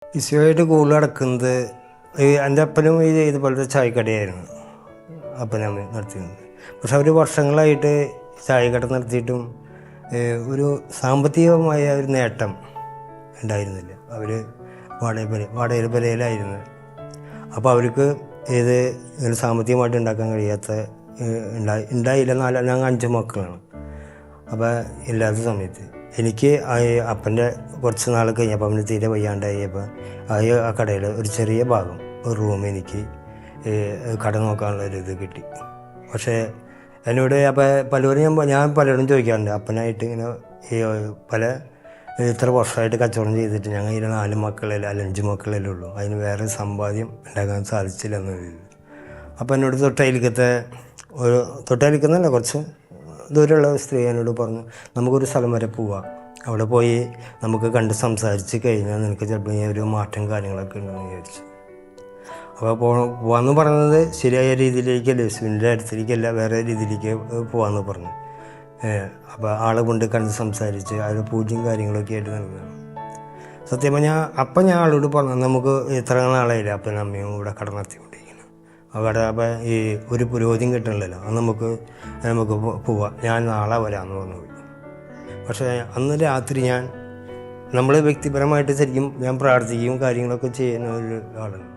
ഈശോയായിട്ട് കൂടുതൽ നടക്കുന്നത് എൻ്റെ അപ്പനും ഇതുപോലത്തെ ചായക്കടയായിരുന്നു അപ്പനമ്മ നടത്തിയിരുന്നത്. പക്ഷെ അവർ വർഷങ്ങളായിട്ട് ചായക്കട നടത്തിയിട്ടും ഒരു സാമ്പത്തികമായ ഒരു നേട്ടം ഉണ്ടായിരുന്നില്ല. അവർ വാടകപ്പുരയിലായിരുന്നു. അപ്പോൾ അവർക്ക് ഇങ്ങനെ സാമ്പത്തികമായിട്ട് ഉണ്ടാക്കാൻ കഴിയാത്ത ഉണ്ടായില്ല. ഞങ്ങൾ 5 മക്കളാണ്. അപ്പോൾ ഇല്ലാത്ത സമയത്ത് എനിക്ക് അപ്പൻ്റെ കുറച്ച് നാൾ കഴിഞ്ഞപ്പോൾ അവന് തീരെ വയ്യാണ്ടായപ്പോൾ ആ കടയിൽ ഒരു ചെറിയ ഭാഗം ഒരു റൂം എനിക്ക് കട നോക്കാനുള്ള ഒരു ഇത് കിട്ടി. പക്ഷേ എന്നോട് അപ്പോൾ പലരും ഞാൻ പലരോടും ചോദിക്കാറുണ്ട്, അപ്പനായിട്ട് ഇങ്ങനെ ഇത്ര വർഷമായിട്ട് കച്ചവടം ചെയ്തിട്ട് ഞങ്ങൾ ഇതിൽ 4 മക്കളിൽ 5 മക്കളല്ലേ ഉള്ളൂ, അതിന് വേറെ സമ്പാദ്യം ഉണ്ടാക്കാൻ സാധിച്ചില്ല എന്നത്. അപ്പോൾ എന്നോട് തൊട്ടയൽക്കുന്നല്ല കുറച്ച് ദൂരമുള്ള സ്ത്രീ എന്നോട് പറഞ്ഞു, നമുക്കൊരു സ്ഥലം വരെ പോവാം, അവിടെ പോയി നമുക്ക് കണ്ട് സംസാരിച്ച് കഴിഞ്ഞാൽ നിനക്ക് ചിലപ്പോൾ ഒരു മാറ്റം കാര്യങ്ങളൊക്കെ ഉണ്ടെന്ന് വിചാരിച്ചു. അപ്പോൾ പോകാമെന്ന് പറഞ്ഞത് ശരിയായ രീതിയിലേക്കല്ല, യേശുവിൻ്റെ അടുത്തേക്കല്ല, വേറെ രീതിയിലേക്ക് പോകാമെന്ന് പറഞ്ഞു. അപ്പോൾ ആളെ കൊണ്ട് കണ്ട് സംസാരിച്ച് അതിൽ പൂജയും കാര്യങ്ങളൊക്കെ ആയിട്ട് നൽകുകയാണ്. സത്യം പറഞ്ഞാൽ ഞാൻ ആളോട് പറഞ്ഞു, നമുക്ക് ഇത്ര നാളായില്ല അപ്പനും അമ്മയും ഇവിടെ കട നടത്തിക്കൊണ്ടിരിക്കുന്നു, അവിടെ അപ്പോൾ ഒരു പുരോഗതിയും കിട്ടണില്ലല്ലോ, അത് നമുക്ക് പോവാം, ഞാൻ നാളെ വരാമെന്ന് പറഞ്ഞു. പക്ഷേ അന്ന് രാത്രി നമ്മൾ വ്യക്തിപരമായിട്ട് ശരിക്കും ഞാൻ പ്രാർത്ഥിക്കുകയും കാര്യങ്ങളൊക്കെ ചെയ്യുന്ന ഒരു ആളാണ്.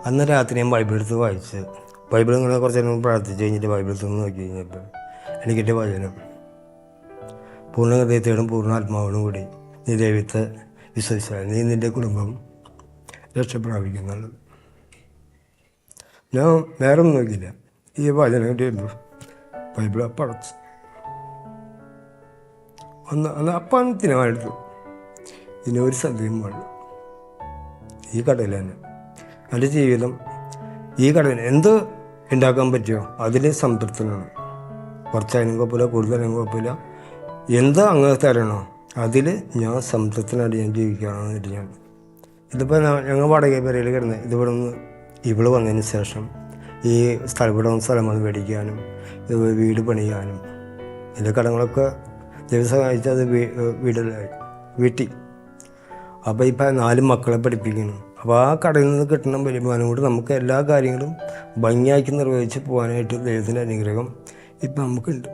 അന്ന് രാത്രി ഞാൻ ബൈബിൾ എടുത്ത് വായിച്ച്, ബൈബിൾ ഇങ്ങനെ കുറച്ച് നേരം പ്രാർത്ഥിച്ച് കഴിഞ്ഞിട്ട് ബൈബിൾ എടുത്ത് നോക്കി കഴിഞ്ഞപ്പോൾ എനിക്കിൻ്റെ വചനം, പൂർണ്ണ ഹൃദയത്തോടും പൂർണ്ണ ആത്മാവോടും കൂടി നീ ദൈവത്തെ വിശ്വസിച്ചാൽ നീ നിൻ്റെ കുടുംബം രക്ഷപ്രാപിക്കുന്നുള്ളത്. ഞാൻ വേറെ ഒന്നും നോക്കിയില്ല, ഈ വചനം കിട്ടിയപ്പോൾ ബൈബിൾ പടച്ചു അന്ന് അപ്പത്തിനെടുത്തു. ഇനി ഒരു സദ്യയും പാടില്ല, ഈ കടയിൽ തന്നെ എൻ്റെ ജീവിതം ഈ കടയിൽ എന്ത് ഉണ്ടാക്കാൻ പറ്റുമോ അതിൽ സംതൃപ്തനാണ്. കുറച്ചായാലും കുഴപ്പമില്ല, കൂടുതലായാലും കുഴപ്പമില്ല, എന്ത് അങ്ങ് തരണോ അതിൽ ഞാൻ സംതൃപ്തനായിട്ട് ഞാൻ ജീവിക്കുകയാണെന്ന് ഞാൻ. ഇതിപ്പോൾ ഞങ്ങൾ വാടകപ്പുരയിൽ കിടന്ന് ഇവള് വന്നതിന് ശേഷം ഈ സ്ഥലം വന്ന് മേടിക്കാനും വീട് പണിയാനും എൻ്റെ കടങ്ങളൊക്കെ ദൈവം സഹായിച്ച് അത് വീട്ടിൽ. അപ്പോൾ ഇപ്പം 4 മക്കളെ പഠിപ്പിക്കുന്നു. അപ്പോൾ ആ കടയിൽ നിന്ന് കിട്ടുന്ന വരുമാനം കൊണ്ട് നമുക്ക് എല്ലാ കാര്യങ്ങളും ഭംഗിയാക്കി നിർവഹിച്ച് പോകാനായിട്ട് ദൈവത്തിൻ്റെ അനുഗ്രഹം ഇപ്പം നമുക്കുണ്ട്.